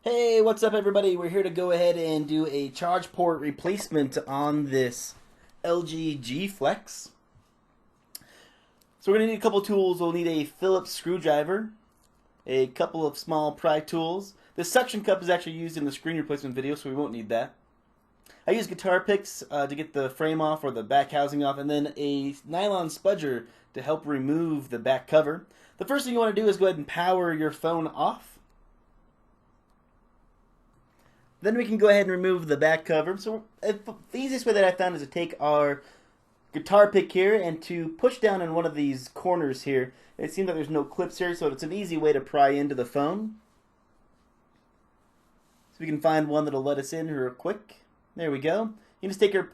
Hey, what's up everybody? We're here to go ahead and do a charge port replacement on this LG G Flex. So we're going to need a couple tools. We'll need a Phillips screwdriver, a couple of small pry tools. This suction cup is actually used in the screen replacement video, so we won't need that. I use guitar picks to get the frame off or the back housing off, and then a nylon spudger to help remove the back cover. The first thing you want to do is go ahead and power your phone off. Then we can go ahead and remove the back cover. So the easiest way that I found is to take our guitar pick here and to push down on one of these corners here. It seems like there's no clips here, so it's an easy way to pry into the phone. So we can find one that'll let us in real quick. There we go. You just take your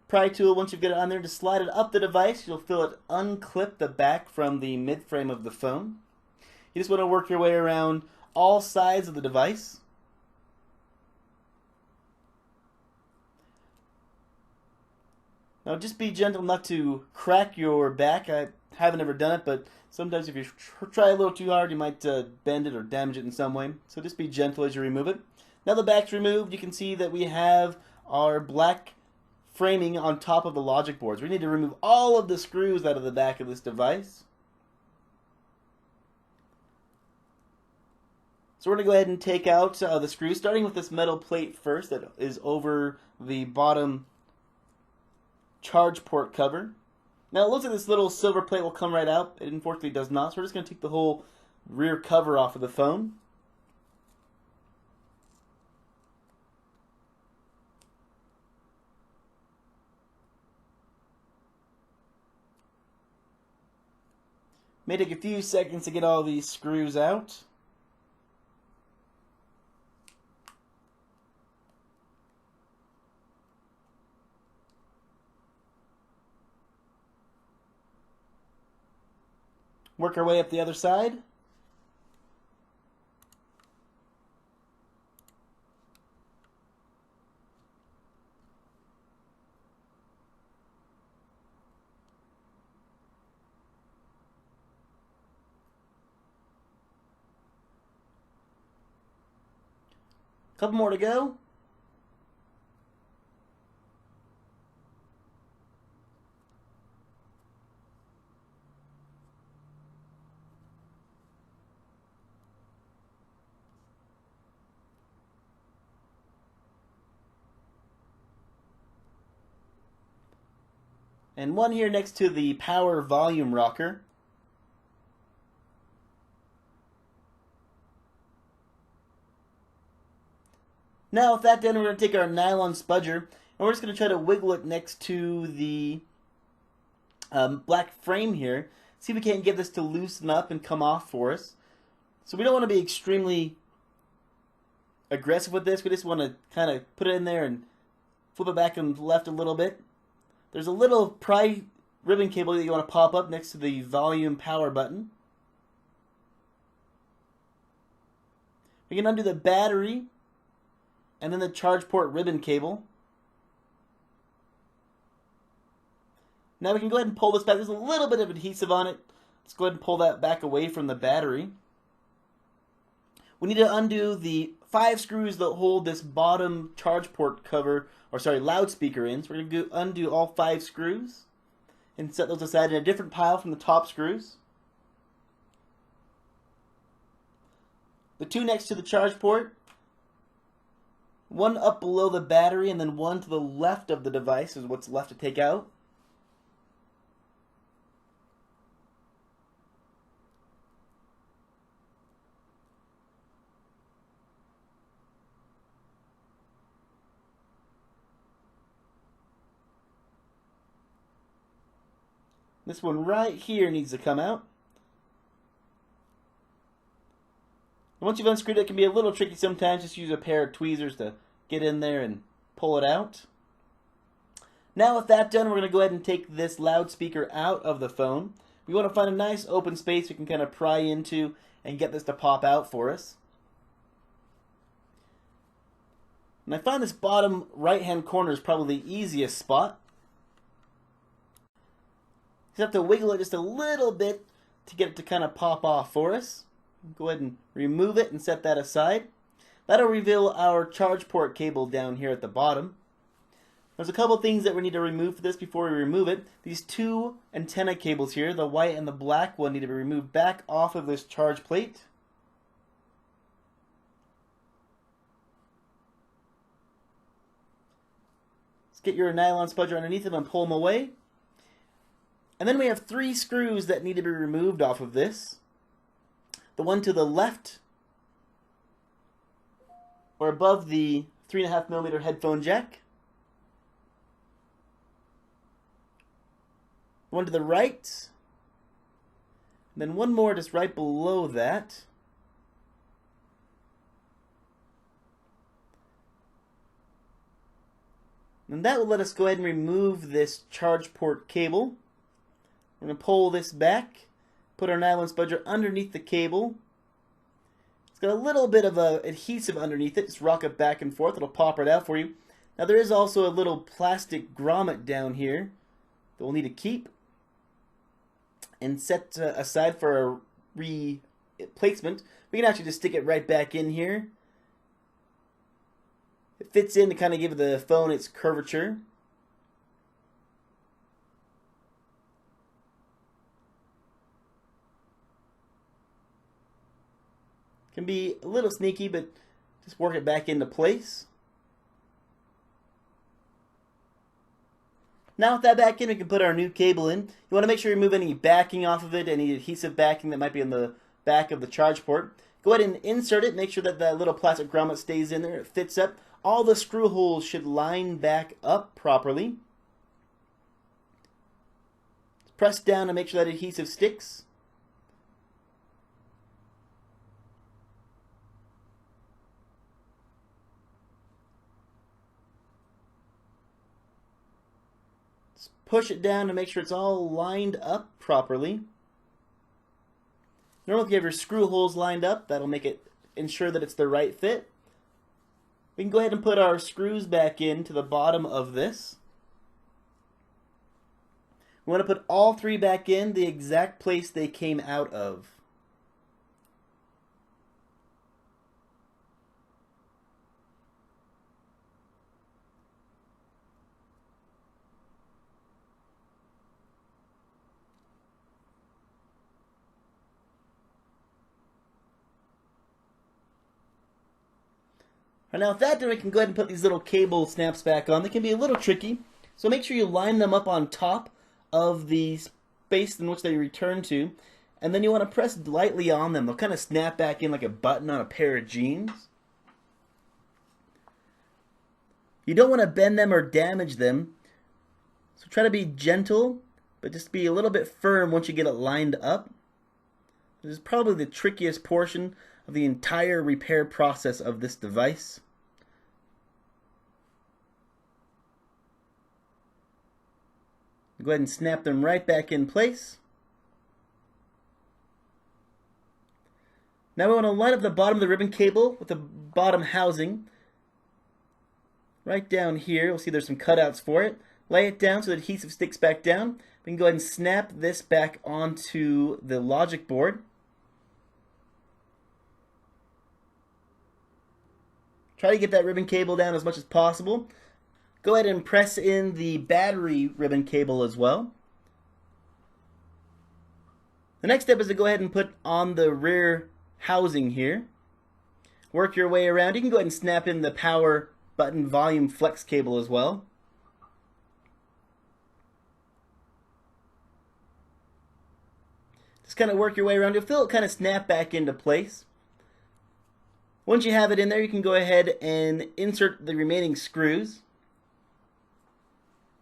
pry tool, once you've got it on there, to slide it up the device. You'll feel it unclip the back from the mid frame of the phone. You just want to work your way around all sides of the device. Now just be gentle not to crack your back. I haven't ever done it, but sometimes if you try a little too hard, you might bend it or damage it in some way. So just be gentle as you remove it. Now the back's removed, you can see that we have our black framing on top of the logic boards. We need to remove all of the screws out of the back of this device. So we're going to go ahead and take out the screws, starting with this metal plate first that is over the bottom charge port cover. Now it looks like this little silver plate will come right out. It unfortunately does not, so we're just going to take the whole rear cover off of the phone. May take a few seconds to get all these screws out. Work our way up the other side. Couple more to go. And one here next to the power volume rocker. Now with that done, we're going to take our nylon spudger and we're just going to try to wiggle it next to the black frame here. See if we can't get this to loosen up and come off for us. So we don't want to be extremely aggressive with this. We just want to kind of put it in there and flip it back and left a little bit. There's a little pry ribbon cable that you want to pop up next to the volume power button. We can undo the battery and then the charge port ribbon cable. Now we can go ahead and pull this back. There's a little bit of adhesive on it. Let's go ahead and pull that back away from the battery. We need to undo the 5 screws that hold this bottom charge port cover, or sorry, loudspeaker in. So we're going to undo all 5 screws and set those aside in a different pile from the top screws. The 2 next to the charge port, one up below the battery, and then one to the left of the device is what's left to take out. This one right here needs to come out. And once you've unscrewed it, it can be a little tricky sometimes. Just use a pair of tweezers to get in there and pull it out. Now with that done, we're going to go ahead and take this loudspeaker out of the phone. We want to find a nice open space we can kind of pry into and get this to pop out for us. And I find this bottom right hand corner is probably the easiest spot. You have to wiggle it just a little bit to get it to kind of pop off for us. Go ahead and remove it and set that aside. That'll reveal our charge port cable down here at the bottom. There's a couple things that we need to remove for this before we remove it. These two antenna cables here, the white and the black one, need to be removed back off of this charge plate. Let's get your nylon spudger underneath them and pull them away. And then we have 3 screws that need to be removed off of this. The one to the left, or above the 3.5mm headphone jack. One to the right, and then one more just right below that. And that will let us go ahead and remove this charge port cable. We're going to pull this back, put our nylon spudger underneath the cable. It's got a little bit of adhesive underneath it. Just rock it back and forth. It'll pop right out for you. Now there is also a little plastic grommet down here that we'll need to keep and set aside for a replacement. We can actually just stick it right back in here. It fits in to kind of give the phone its curvature. Can be a little sneaky, but just work it back into place. Now with that back in, we can put our new cable in. You want to make sure you remove any backing off of it, any adhesive backing that might be on the back of the charge port. Go ahead and insert it. Make sure that that little plastic grommet stays in there. It fits up. All the screw holes should line back up properly. Press down to make sure that adhesive sticks. Push it down to make sure it's all lined up properly. Normally if you have your screw holes lined up, that'll make it ensure that it's the right fit. We can go ahead and put our screws back into the bottom of this. We want to put all 3 back in the exact place they came out of. Now with that done, we can go ahead and put these little cable snaps back on. They can be a little tricky, so make sure you line them up on top of the space in which they return to, and then you want to press lightly on them. They'll kind of snap back in like a button on a pair of jeans. You don't want to bend them or damage them, so try to be gentle, but just be a little bit firm once you get it lined up. This is probably the trickiest portion of the entire repair process of this device. Go ahead and snap them right back in place. Now we want to line up the bottom of the ribbon cable with the bottom housing. Right down here, you'll see there's some cutouts for it. Lay it down so the adhesive sticks back down. We can go ahead and snap this back onto the logic board. Try to get that ribbon cable down as much as possible. Go ahead and press in the battery ribbon cable as well. The next step is to go ahead and put on the rear housing here. Work your way around. You can go ahead and snap in the power button volume flex cable as well. Just kind of work your way around. You'll feel it kind of snap back into place. Once you have it in there, you can go ahead and insert the remaining screws.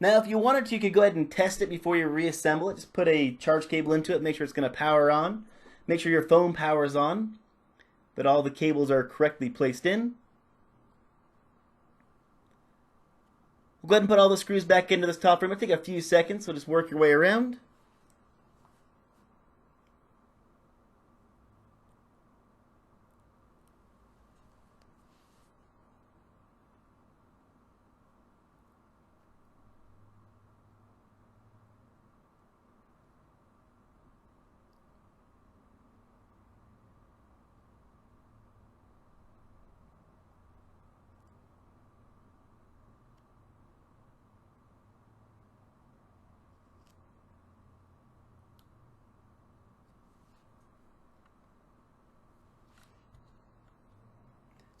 Now, if you wanted to, you could go ahead and test it before you reassemble it. Just put a charge cable into it, make sure it's going to power on. Make sure your phone powers on, that all the cables are correctly placed in. We'll go ahead and put all the screws back into this top frame. It'll take a few seconds, so just work your way around.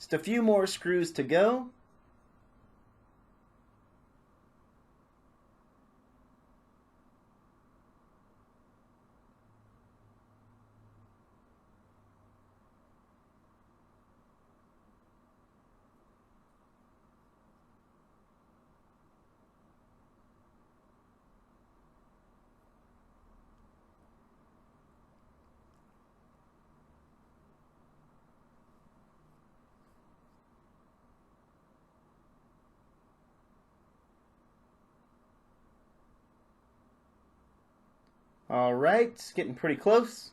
Just a few more screws to go. Alright, it's getting pretty close.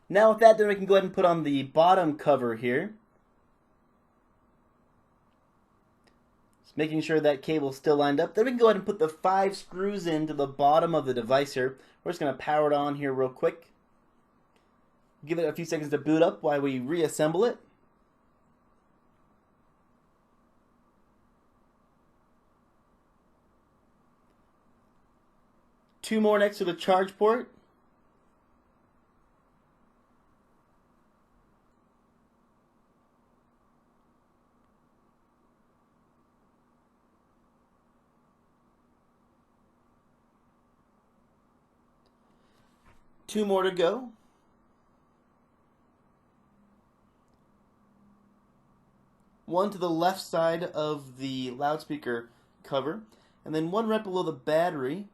Now with that done, we can go ahead and put on the bottom cover here. Just making sure that cable's still lined up. Then we can go ahead and put the 5 screws into the bottom of the device here. We're just going to power it on here real quick. Give it a few seconds to boot up while we reassemble it. Two more next to the charge port. Two more to go. One to the left side of the loudspeaker cover, and then one right below the battery.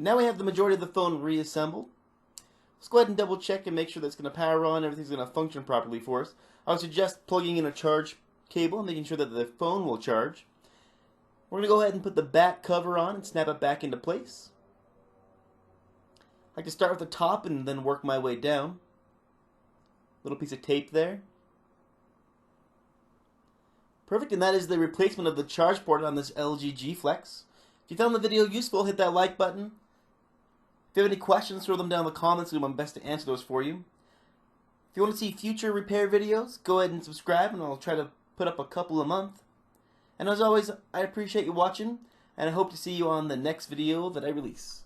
Now we have the majority of the phone reassembled. Let's go ahead and double check and make sure that's going to power on, everything's going to function properly for us. I would suggest plugging in a charge cable and making sure that the phone will charge. We're going to go ahead and put the back cover on and snap it back into place. I can start with the top and then work my way down. Little piece of tape there. Perfect, and that is the replacement of the charge port on this LG G Flex. If you found the video useful, hit that like button. If you have any questions, throw them down in the comments. I'll do my best to answer those for you. If you want to see future repair videos, go ahead and subscribe, and I'll try to put up a couple a month. And as always, I appreciate you watching, and I hope to see you on the next video that I release.